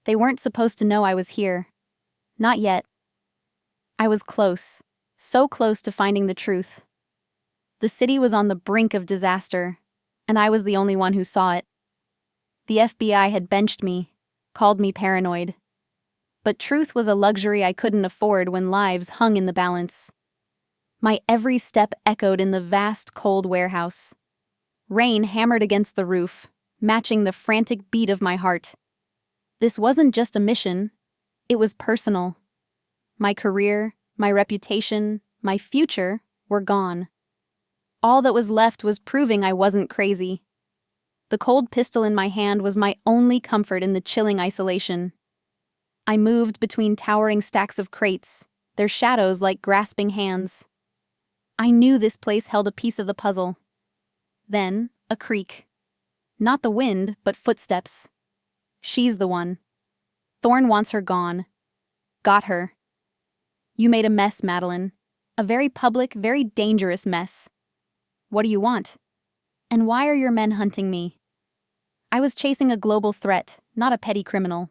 They weren't supposed to know I was here. Not yet. I was close. So close to finding the truth. The city was on the brink of disaster, and I was the only one who saw it. The FBI had benched me, called me paranoid. But truth was a luxury I couldn't afford when lives hung in the balance. My every step echoed in the vast, cold warehouse. Rain hammered against the roof, matching the frantic beat of my heart. This wasn't just a mission, it was personal. My career, my reputation, my future were gone. All that was left was proving I wasn't crazy. The cold pistol in my hand was my only comfort in the chilling isolation. I moved between towering stacks of crates, their shadows like grasping hands. I knew this place held a piece of the puzzle. Then, a creak. Not the wind, but footsteps. She's the one. Thorne wants her gone. Got her. You made a mess, Madeline. A very public, very dangerous mess. What do you want? And why are your men hunting me? I was chasing a global threat, not a petty criminal.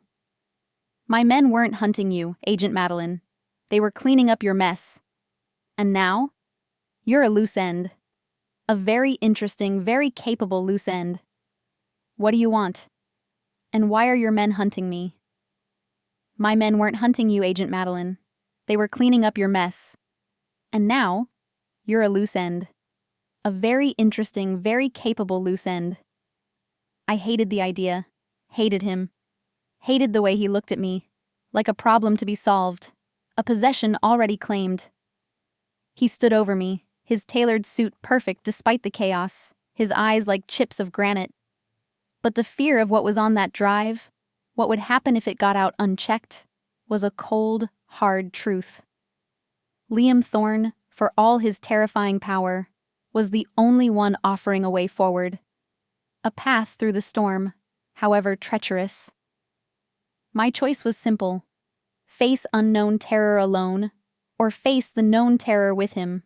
My men weren't hunting you, Agent Madeline. They were cleaning up your mess. And now? You're a loose end. A very interesting, very capable loose end. What do you want? And why are your men hunting me? My men weren't hunting you, Agent Madeline. They were cleaning up your mess. And now, you're a loose end. A very interesting, very capable loose end. I hated the idea, hated him, hated the way he looked at me, like a problem to be solved, a possession already claimed. He stood over me, his tailored suit perfect despite the chaos, his eyes like chips of granite. But the fear of what was on that drive, what would happen if it got out unchecked, was a cold, hard truth. Liam Thorne, for all his terrifying power, was the only one offering a way forward. A path through the storm, however treacherous. My choice was simple. Face unknown terror alone, or face the known terror with him.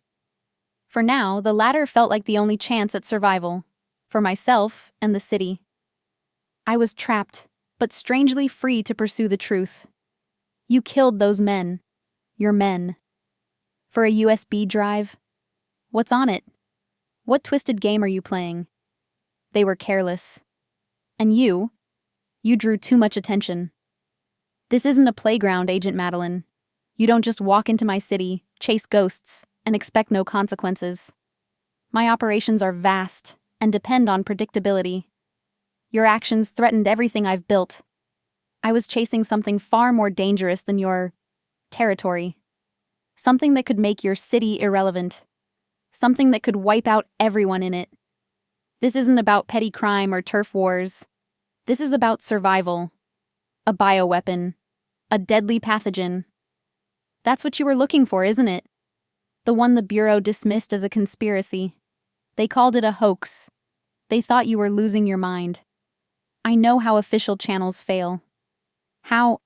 For now, the latter felt like the only chance at survival, for myself and the city. I was trapped, but strangely free to pursue the truth. You killed those men. Your men. For a USB drive? What's on it? What twisted game are you playing? They were careless. And you drew too much attention. This isn't a playground, Agent Madeline. You don't just walk into my city, chase ghosts, and expect no consequences. My operations are vast and depend on predictability. Your actions threatened everything I've built. I was chasing something far more dangerous than your territory. Something that could make your city irrelevant. Something that could wipe out everyone in it. This isn't about petty crime or turf wars. This is about survival. A bioweapon. A deadly pathogen. That's what you were looking for, isn't it? The one the Bureau dismissed as a conspiracy. They called it a hoax. They thought you were losing your mind. I know how official channels fail. How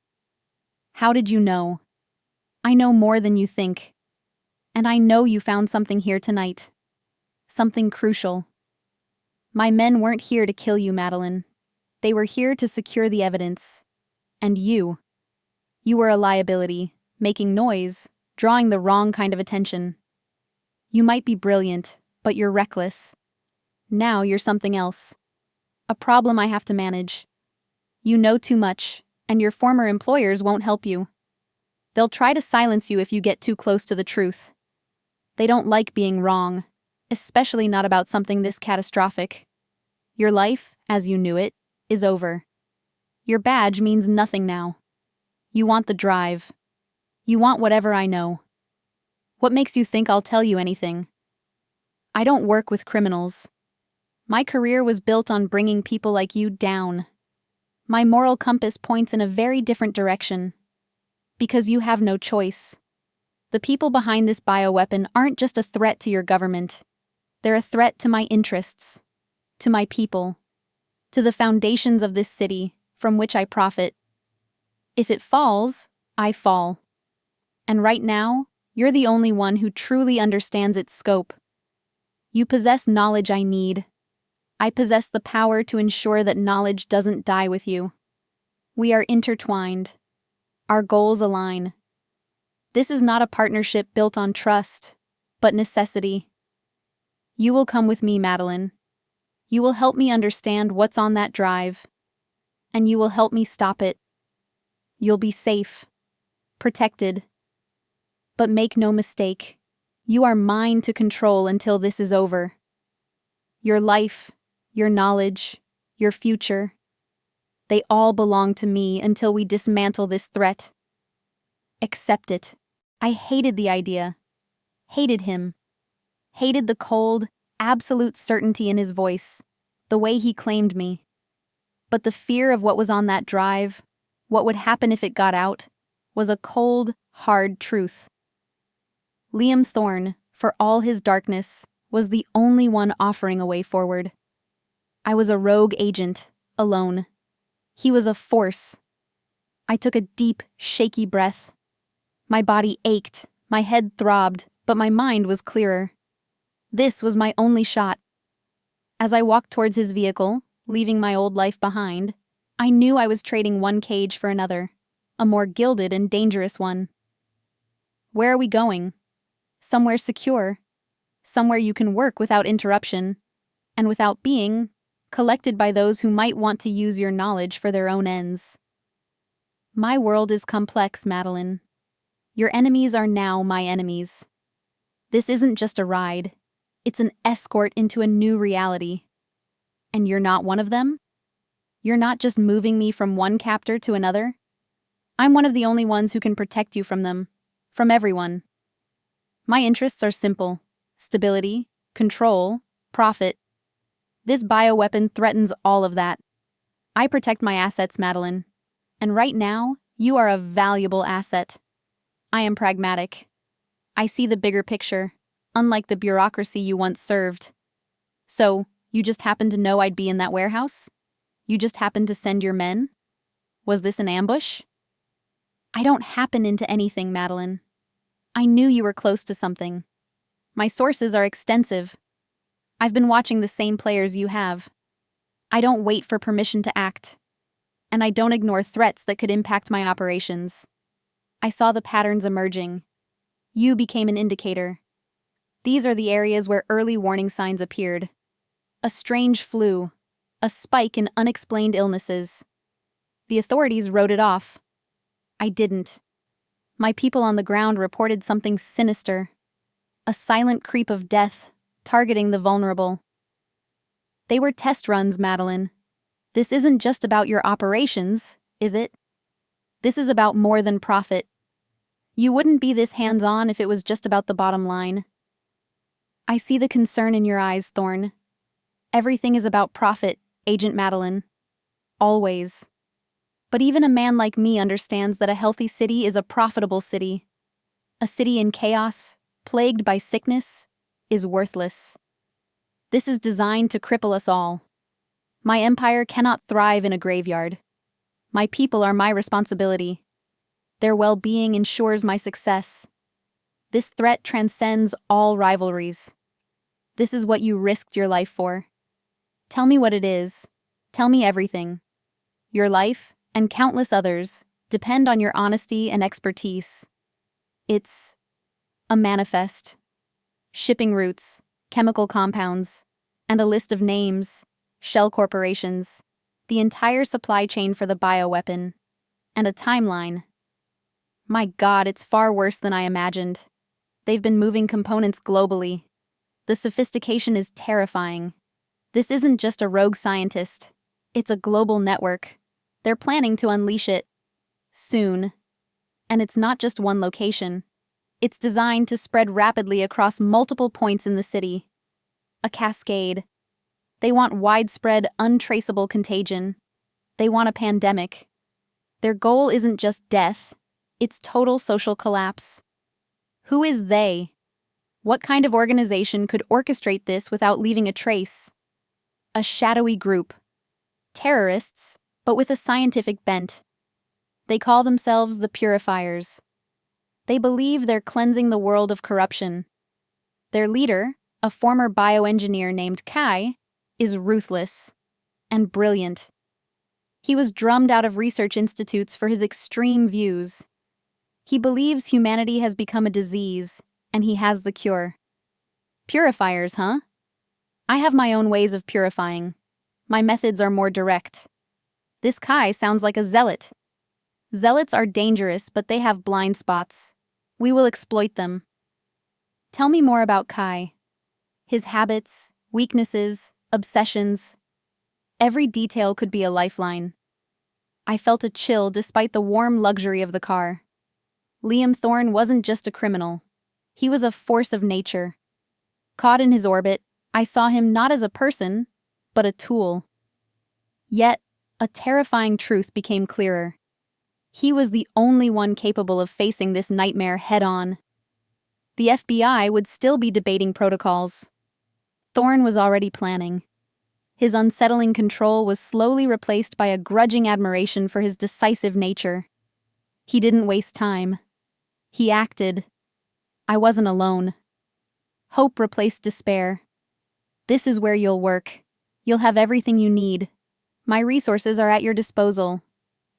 did you know? I know more than you think. And I know you found something here tonight. Something crucial. My men weren't here to kill you, Madeline. They were here to secure the evidence. And you were a liability, making noise, drawing the wrong kind of attention. You might be brilliant, but you're reckless. Now you're something else. A problem I have to manage. You know too much, and your former employers won't help you. They'll try to silence you if you get too close to the truth. They don't like being wrong, especially not about something this catastrophic. Your life, as you knew it, is over. Your badge means nothing now. You want the drive. You want whatever I know. What makes you think I'll tell you anything? I don't work with criminals. My career was built on bringing people like you down. My moral compass points in a very different direction. Because you have no choice. The people behind this bioweapon aren't just a threat to your government. They're a threat to my interests, to my people, to the foundations of this city from which I profit. If it falls, I fall. And right now, you're the only one who truly understands its scope. You possess knowledge I need. I possess the power to ensure that knowledge doesn't die with you. We are intertwined. Our goals align. This is not a partnership built on trust, but necessity. You will come with me, Madeline. You will help me understand what's on that drive, and you will help me stop it. You'll be safe, protected. But make no mistake, you are mine to control until this is over. Your life, your knowledge, your future, they all belong to me until we dismantle this threat. Accept it. I hated the idea. Hated him. Hated the cold, absolute certainty in his voice, the way he claimed me. But the fear of what was on that drive, what would happen if it got out, was a cold, hard truth. Liam Thorne, for all his darkness, was the only one offering a way forward. I was a rogue agent, alone. He was a force. I took a deep, shaky breath. My body ached, my head throbbed, but my mind was clearer. This was my only shot. As I walked towards his vehicle, leaving my old life behind, I knew I was trading one cage for another, a more gilded and dangerous one. Where are we going? Somewhere secure. Somewhere you can work without interruption, and without being collected by those who might want to use your knowledge for their own ends. My world is complex, Madeline. Your enemies are now my enemies. This isn't just a ride. It's an escort into a new reality. And you're not one of them? You're not just moving me from one captor to another? I'm one of the only ones who can protect you from them, from everyone. My interests are simple: stability, control, profit. This bioweapon threatens all of that. I protect my assets, Madeline. And right now, you are a valuable asset. I am pragmatic. I see the bigger picture, unlike the bureaucracy you once served. So, you just happened to know I'd be in that warehouse? You just happened to send your men? Was this an ambush? I don't happen into anything, Madeline. I knew you were close to something. My sources are extensive. I've been watching the same players you have. I don't wait for permission to act. And I don't ignore threats that could impact my operations. I saw the patterns emerging. You became an indicator. These are the areas where early warning signs appeared. A strange flu, a spike in unexplained illnesses. The authorities wrote it off. I didn't. My people on the ground reported something sinister. A silent creep of death, targeting the vulnerable. They were test runs, Madeline. This isn't just about your operations, is it? This is about more than profit. You wouldn't be this hands-on if it was just about the bottom line. I see the concern in your eyes, Thorne. Everything is about profit, Agent Madeline. Always. But even a man like me understands that a healthy city is a profitable city. A city in chaos, plagued by sickness, is worthless. This is designed to cripple us all. My empire cannot thrive in a graveyard. My people are my responsibility. Their well-being ensures my success. This threat transcends all rivalries. This is what you risked your life for. Tell me what it is. Tell me everything. Your life, and countless others, depend on your honesty and expertise. It's a manifest. Shipping routes, chemical compounds, and a list of names, shell corporations, the entire supply chain for the bioweapon, and a timeline. My God, it's far worse than I imagined. They've been moving components globally. The sophistication is terrifying. This isn't just a rogue scientist. It's a global network. They're planning to unleash it. Soon. And it's not just one location. It's designed to spread rapidly across multiple points in the city. A cascade. They want widespread, untraceable contagion. They want a pandemic. Their goal isn't just death. It's total social collapse. Who is they? What kind of organization could orchestrate this without leaving a trace? A shadowy group. Terrorists, but with a scientific bent. They call themselves the Purifiers. They believe they're cleansing the world of corruption. Their leader, a former bioengineer named Kai, is ruthless and brilliant. He was drummed out of research institutes for his extreme views. He believes humanity has become a disease, and he has the cure. Purifiers, huh? I have my own ways of purifying. My methods are more direct. This Kai sounds like a zealot. Zealots are dangerous, but they have blind spots. We will exploit them. Tell me more about Kai. His habits, weaknesses, obsessions. Every detail could be a lifeline. I felt a chill despite the warm luxury of the car. Liam Thorne wasn't just a criminal. He was a force of nature. Caught in his orbit, I saw him not as a person, but a tool. Yet, a terrifying truth became clearer. He was the only one capable of facing this nightmare head-on. The FBI would still be debating protocols. Thorne was already planning. His unsettling control was slowly replaced by a grudging admiration for his decisive nature. He didn't waste time. He acted. I wasn't alone. Hope replaced despair. This is where you'll work. You'll have everything you need. My resources are at your disposal.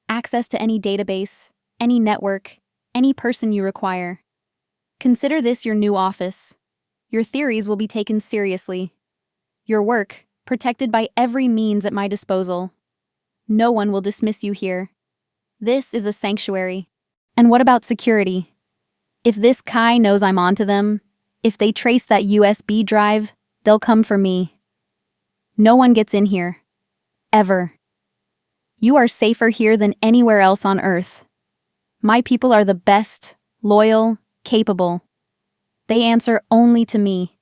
Access to any database, any network, any person you require. Consider this your new office. Your theories will be taken seriously. Your work, protected by every means at my disposal. No one will dismiss you here. This is a sanctuary. And what about security? If this Kai knows I'm onto them, if they trace that USB drive, they'll come for me. No one gets in here. Ever. You are safer here than anywhere else on Earth. My people are the best, loyal, capable. They answer only to me.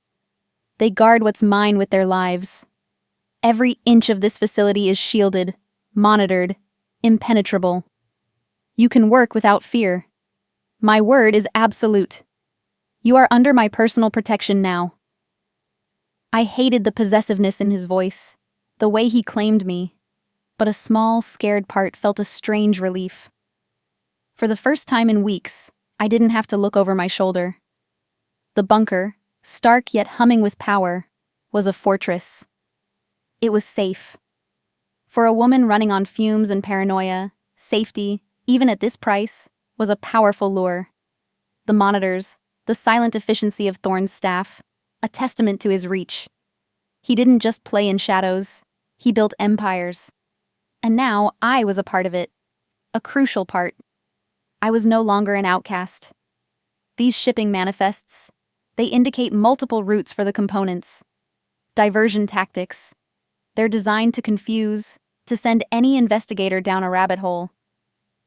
They guard what's mine with their lives. Every inch of this facility is shielded, monitored, impenetrable. You can work without fear. My word is absolute. You are under my personal protection now. I hated the possessiveness in his voice, the way he claimed me, but a small, scared part felt a strange relief. For the first time in weeks, I didn't have to look over my shoulder. The bunker, stark yet humming with power, was a fortress. It was safe. For a woman running on fumes and paranoia, safety, even at this price, was a powerful lure. The monitors, the silent efficiency of Thorne's staff, a testament to his reach. He didn't just play in shadows, he built empires. And now I was a part of it. A crucial part. I was no longer an outcast. These shipping manifests, they indicate multiple routes for the components. Diversion tactics. They're designed to confuse, to send any investigator down a rabbit hole.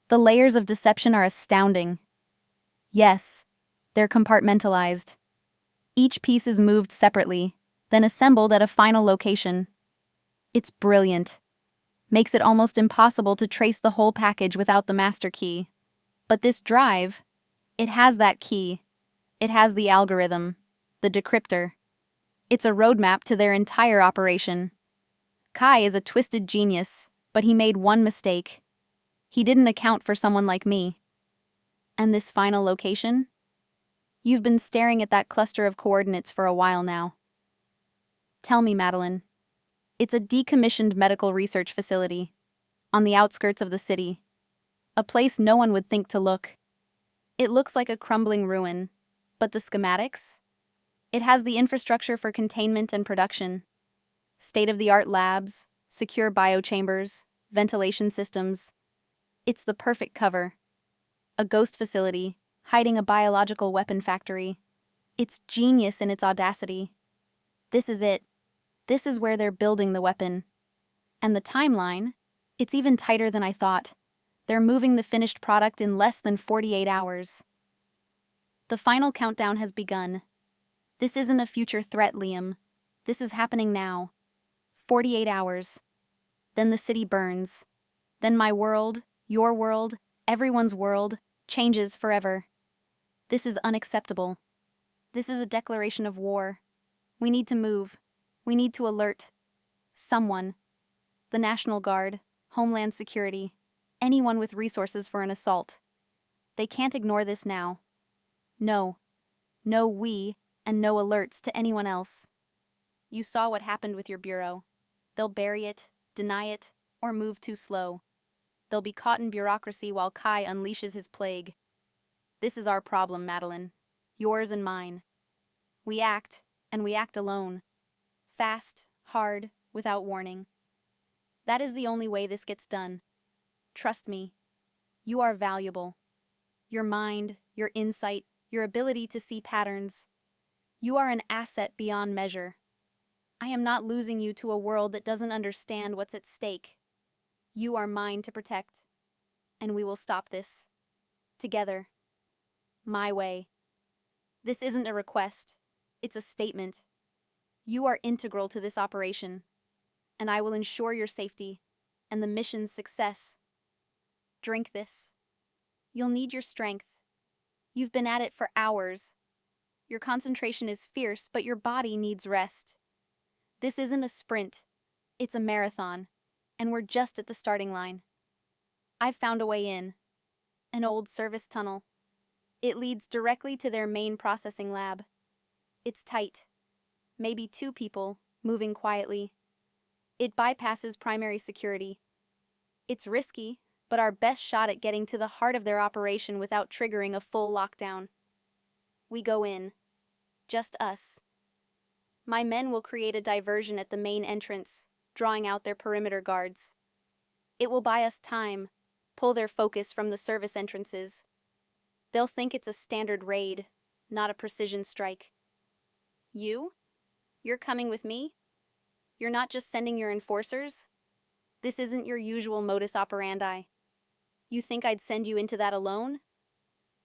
The layers of deception are astounding. Yes, they're compartmentalized. Each piece is moved separately, then assembled at a final location. It's brilliant. Makes it almost impossible to trace the whole package without the master key. But this drive, it has that key. It has the algorithm, the decryptor. It's a roadmap to their entire operation. Kai is a twisted genius, but he made one mistake. He didn't account for someone like me. And this final location? You've been staring at that cluster of coordinates for a while now. Tell me, Madeline. It's a decommissioned medical research facility, on the outskirts of the city. A place no one would think to look. It looks like a crumbling ruin, but the schematics? It has the infrastructure for containment and production. State-of-the-art labs, secure biochambers, ventilation systems. It's the perfect cover. A ghost facility, hiding a biological weapon factory. It's genius in its audacity. This is it. This is where they're building the weapon. And the timeline? It's even tighter than I thought. They're moving the finished product in less than 48 hours. The final countdown has begun. This isn't a future threat, Liam. This is happening now. 48 hours. Then the city burns. Then my world, your world, everyone's world, changes forever. This is unacceptable. This is a declaration of war. We need to move. We need to alert. Someone. The National Guard, Homeland Security, anyone with resources for an assault. They can't ignore this now. No. No we, and no alerts to anyone else. You saw what happened with your bureau. They'll bury it, deny it, or move too slow. They'll be caught in bureaucracy while Kai unleashes his plague. This is our problem, Madeline. Yours and mine. We act, and we act alone. Fast, hard, without warning. That is the only way this gets done. Trust me. You are valuable. Your mind, your insight, your ability to see patterns. You are an asset beyond measure. I am not losing you to a world that doesn't understand what's at stake. You are mine to protect. And we will stop this. Together. My way. This isn't a request. It's a statement. You are integral to this operation, and I will ensure your safety and the mission's success. Drink this. You'll need your strength. You've been at it for hours. Your concentration is fierce, but your body needs rest. This isn't a sprint. It's a marathon, and we're just at the starting line. I've found a way in. An old service tunnel. It leads directly to their main processing lab. It's tight. Maybe 2 people, moving quietly. It bypasses primary security. It's risky, but our best shot at getting to the heart of their operation without triggering a full lockdown. We go in. Just us. My men will create a diversion at the main entrance, drawing out their perimeter guards. It will buy us time, pull their focus from the service entrances. They'll think it's a standard raid, not a precision strike. You're coming with me? You're not just sending your enforcers? This isn't your usual modus operandi. You think I'd send you into that alone?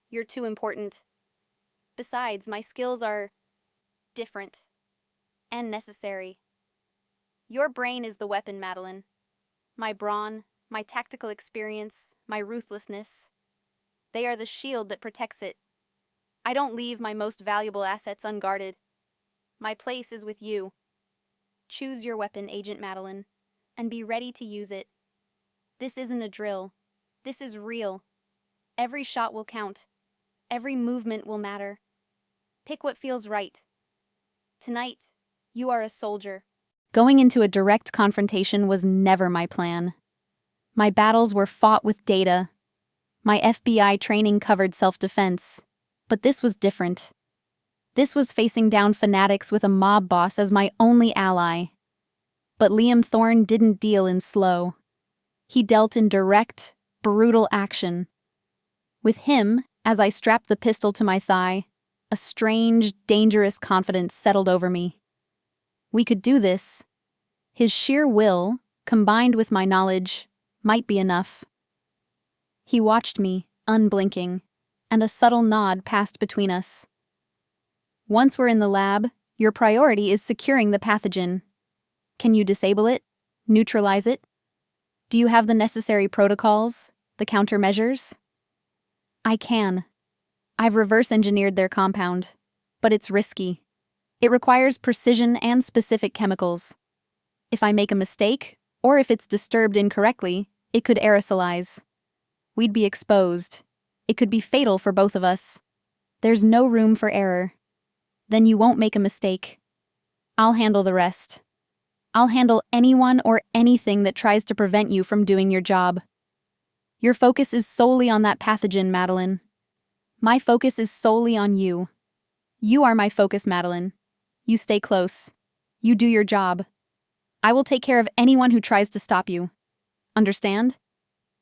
You're too important. Besides, my skills are different and necessary. Your brain is the weapon, Madeline. My brawn, my tactical experience, my ruthlessness. They are the shield that protects it. I don't leave my most valuable assets unguarded. My place is with you. Choose your weapon, Agent Madeline, and be ready to use it. This isn't a drill. This is real. Every shot will count. Every movement will matter. Pick what feels right. Tonight, you are a soldier. Going into a direct confrontation was never my plan. My battles were fought with data. My FBI training covered self-defense. But this was different. This was facing down fanatics with a mob boss as my only ally. But Liam Thorne didn't deal in slow. He dealt in direct, brutal action. With him, as I strapped the pistol to my thigh, a strange, dangerous confidence settled over me. We could do this. His sheer will, combined with my knowledge, might be enough. He watched me, unblinking, and a subtle nod passed between us. Once we're in the lab, your priority is securing the pathogen. Can you disable it? Neutralize it? Do you have the necessary protocols? The countermeasures? I can. I've reverse-engineered their compound, but it's risky. It requires precision and specific chemicals. If I make a mistake, or if it's disturbed incorrectly, it could aerosolize. We'd be exposed. It could be fatal for both of us. There's no room for error. Then you won't make a mistake. I'll handle the rest. I'll handle anyone or anything that tries to prevent you from doing your job. Your focus is solely on that pathogen, Madeline. My focus is solely on you. You are my focus, Madeline. You stay close. You do your job. I will take care of anyone who tries to stop you. Understand?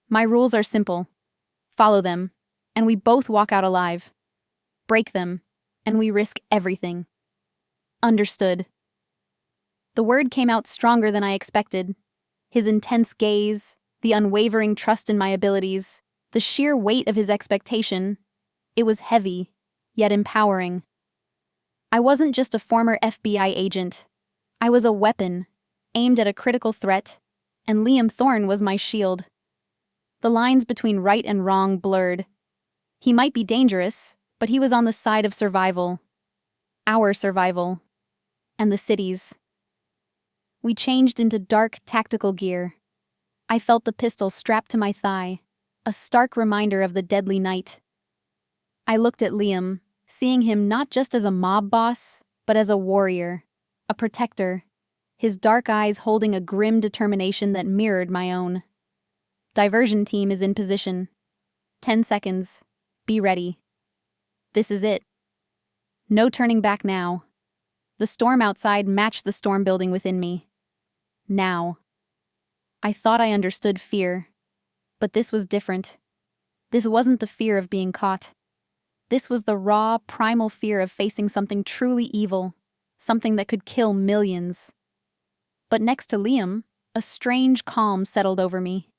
My rules are simple. Follow them, and we both walk out alive. Break them, and we risk everything. Understood. The word came out stronger than I expected. His intense gaze, the unwavering trust in my abilities, the sheer weight of his expectation. It was heavy, yet empowering. I wasn't just a former FBI agent. I was a weapon, aimed at a critical threat, and Liam Thorne was my shield. The lines between right and wrong blurred. He might be dangerous, but he was on the side of survival. Our survival. And the city's. We changed into dark, tactical gear. I felt the pistol strapped to my thigh, a stark reminder of the deadly night. I looked at Liam, seeing him not just as a mob boss, but as a warrior, a protector. his dark eyes holding a grim determination that mirrored my own. Diversion team is in position. 10 seconds. Be ready. This is it. No turning back now. The storm outside matched the storm building within me. Now. I thought I understood fear. But this was different. This wasn't the fear of being caught. This was the raw, primal fear of facing something truly evil, something that could kill millions. But next to Liam, a strange calm settled over me.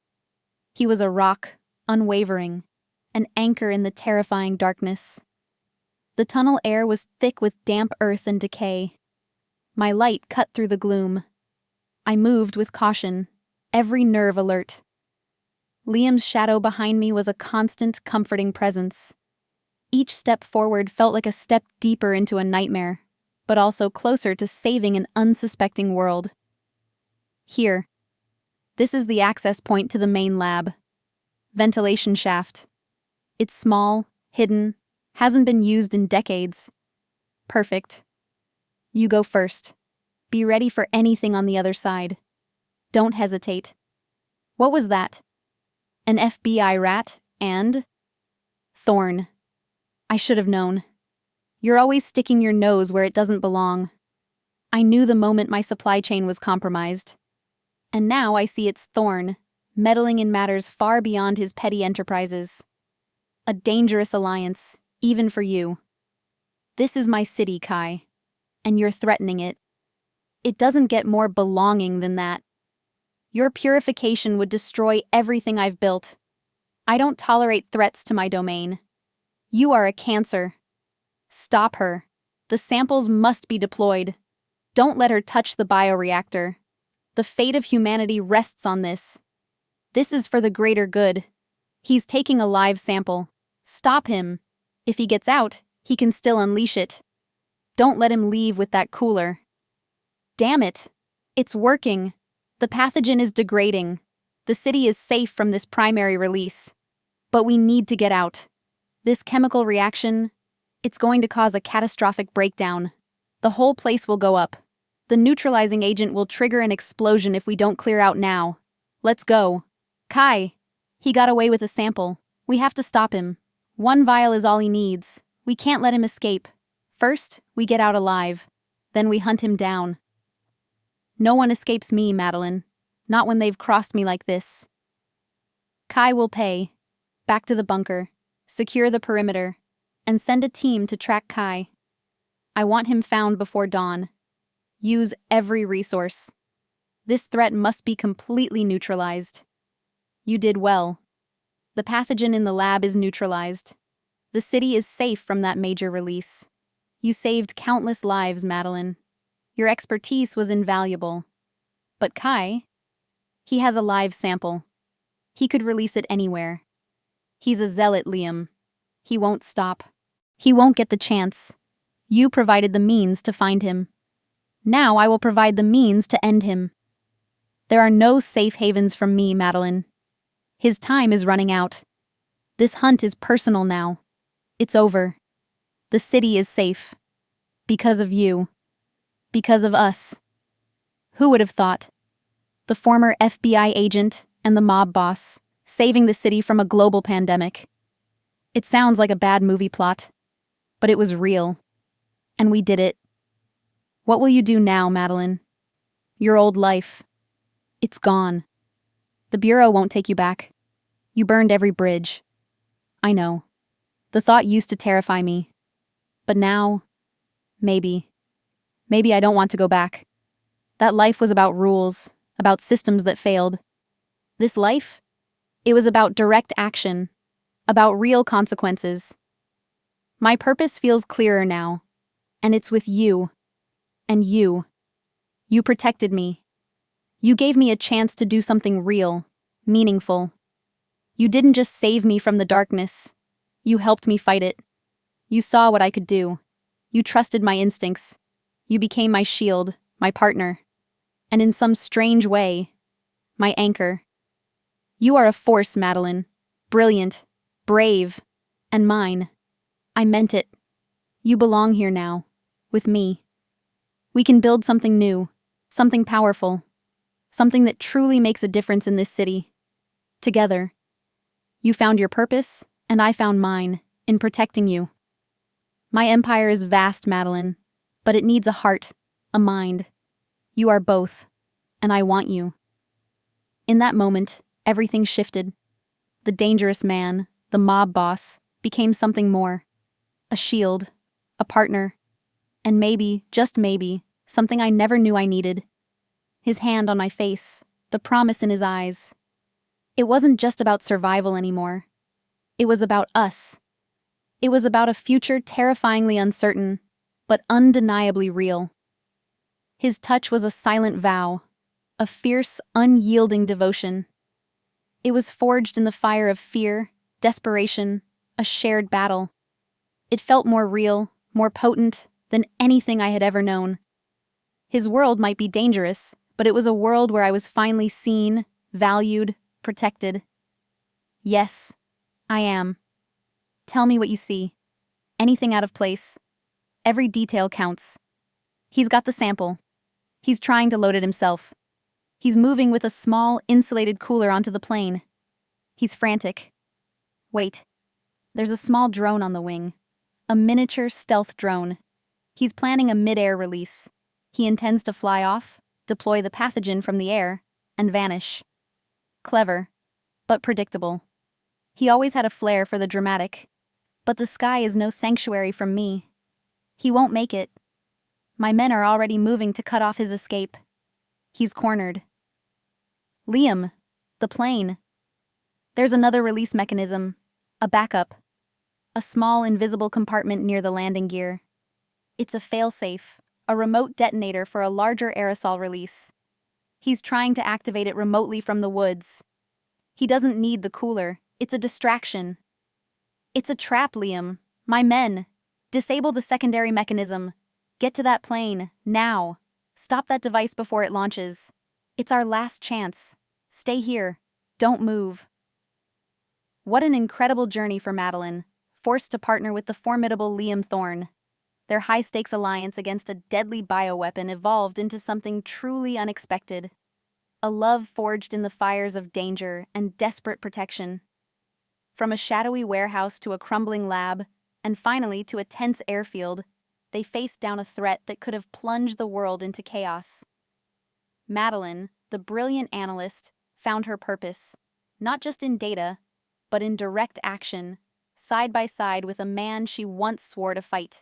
He was a rock, unwavering, an anchor in the terrifying darkness. The tunnel air was thick with damp earth and decay. My light cut through the gloom. I moved with caution, every nerve alert. Liam's shadow behind me was a constant, comforting presence. Each step forward felt like a step deeper into a nightmare, but also closer to saving an unsuspecting world. Here. This is the access point to the main lab. Ventilation shaft. It's small, hidden, hasn't been used in decades. Perfect. You go first. Be ready for anything on the other side. Don't hesitate. What was that? An FBI rat and... Thorn. I should have known. You're always sticking your nose where it doesn't belong. I knew the moment my supply chain was compromised. And now I see it's Thorn, meddling in matters far beyond his petty enterprises. A dangerous alliance, even for you. This is my city, Kai, and you're threatening it. It doesn't get more belonging than that. Your purification would destroy everything I've built. I don't tolerate threats to my domain. You are a cancer. Stop her. The samples must be deployed. Don't let her touch the bioreactor. The fate of humanity rests on this. This is for the greater good. He's taking a live sample. Stop him. If he gets out, he can still unleash it. Don't let him leave with that cooler. Damn it. It's working. The pathogen is degrading. The city is safe from this primary release. But we need to get out. This chemical reaction, it's going to cause a catastrophic breakdown. The whole place will go up. The neutralizing agent will trigger an explosion if we don't clear out now. Let's go. Kai. He got away with a sample. We have to stop him. One vial is all he needs. We can't let him escape. First, we get out alive. Then we hunt him down. No one escapes me, Madeline. Not when they've crossed me like this. Kai will pay. Back to the bunker. Secure the perimeter. And send a team to track Kai. I want him found before dawn. Use every resource. This threat must be completely neutralized. You did well. The pathogen in the lab is neutralized. The city is safe from that major release. You saved countless lives, Madeline. Your expertise was invaluable. But Kai, he has a live sample. He could release it anywhere. He's a zealot, Liam. He won't stop. He won't get the chance. You provided the means to find him. Now I will provide the means to end him. There are no safe havens from me, Madeline. His time is running out. This hunt is personal now. It's over. The city is safe. Because of you. Because of us. Who would have thought? The former FBI agent and the mob boss, saving the city from a global pandemic. It sounds like a bad movie plot, but it was real. And we did it. What will you do now, Madeline? Your old life. It's gone. The Bureau won't take you back. You burned every bridge. I know. The thought used to terrify me. But now, maybe I don't want to go back. That life was about rules, about systems that failed. This life? It was about direct action, about real consequences. My purpose feels clearer now, and it's with you. And you. You protected me. You gave me a chance to do something real, meaningful. You didn't just save me from the darkness. You helped me fight it. You saw what I could do. You trusted my instincts. You became my shield, my partner. And in some strange way, my anchor. You are a force, Madeline. Brilliant, brave, and mine. I meant it. You belong here now, with me. We can build something new, Something powerful. Something that truly makes a difference in this city. Together. You found your purpose, and I found mine, in protecting you. My empire is vast, Madeline, but it needs a heart, a mind. You are both, and I want you. In that moment, everything shifted. The dangerous man, the mob boss, became something more. A shield, a partner, and maybe, just maybe, something I never knew I needed. His hand on my face, the promise in his eyes. It wasn't just about survival anymore. It was about us. It was about a future terrifyingly uncertain, but undeniably real. His touch was a silent vow, a fierce, unyielding devotion. It was forged in the fire of fear, desperation, a shared battle. It felt more real, more potent than anything I had ever known. His world might be dangerous, but it was a world where I was finally seen, valued, protected. Yes, I am. Tell me what you see. Anything out of place. Every detail counts. He's got the sample. He's trying to load it himself. He's moving with a small, insulated cooler onto the plane. He's frantic. Wait. There's a small drone on the wing. A miniature stealth drone. He's planning a mid-air release. He intends to fly off, deploy the pathogen from the air, and vanish. Clever, but predictable. He always had a flair for the dramatic. But the sky is no sanctuary from me. He won't make it. My men are already moving to cut off his escape. He's cornered. Liam, the plane. There's another release mechanism, a backup. A small invisible compartment near the landing gear. It's a failsafe, a remote detonator for a larger aerosol release. He's trying to activate it remotely from the woods. He doesn't need the cooler. It's a distraction. It's a trap, Liam. My men. Disable the secondary mechanism. Get to that plane, now. Stop that device before it launches. It's our last chance. Stay here. Don't move. What an incredible journey for Madeline, forced to partner with the formidable Liam Thorne. Their high-stakes alliance against a deadly bioweapon evolved into something truly unexpected. A love forged in the fires of danger and desperate protection. From a shadowy warehouse to a crumbling lab, and finally to a tense airfield, they faced down a threat that could have plunged the world into chaos. Madeline, the brilliant analyst, found her purpose, not just in data, but in direct action, side by side with a man she once swore to fight.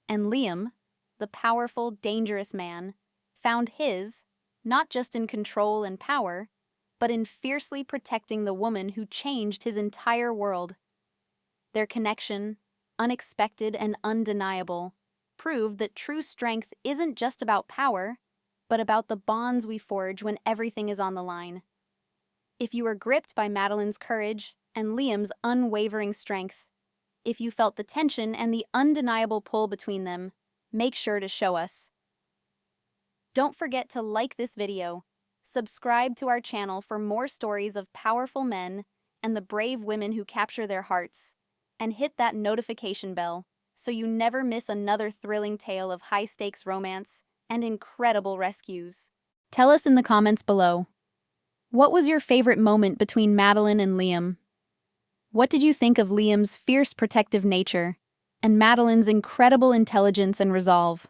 And Liam, the powerful, dangerous man, found his, not just in control and power, but in fiercely protecting the woman who changed his entire world. Their connection, unexpected and undeniable, proved that true strength isn't just about power, but about the bonds we forge when everything is on the line. If you were gripped by Madeline's courage and Liam's unwavering strength, if you felt the tension and the undeniable pull between them, make sure to show us. Don't forget to like this video, subscribe to our channel for more stories of powerful men and the brave women who capture their hearts, and hit that notification bell so you never miss another thrilling tale of high-stakes romance and incredible rescues. Tell us in the comments below, what was your favorite moment between Madeline and Liam? What did you think of Liam's fierce protective nature and Madeline's incredible intelligence and resolve?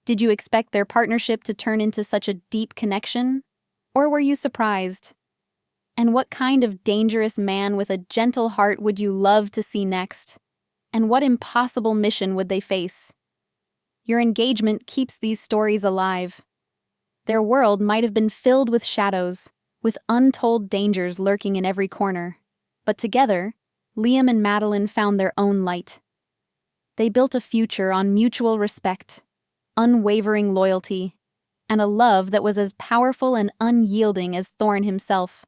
Did you expect their partnership to turn into such a deep connection? Or were you surprised? And what kind of dangerous man with a gentle heart would you love to see next? And what impossible mission would they face? Your engagement keeps these stories alive. Their world might have been filled with shadows, with untold dangers lurking in every corner. But together, Liam and Madeline found their own light. They built a future on mutual respect, unwavering loyalty, and a love that was as powerful and unyielding as Thorne himself.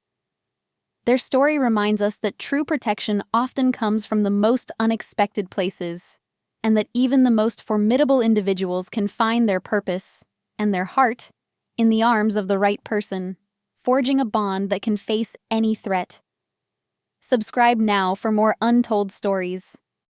Their story reminds us that true protection often comes from the most unexpected places, and that even the most formidable individuals can find their purpose and their heart in the arms of the right person, forging a bond that can face any threat. Subscribe now for more untold stories.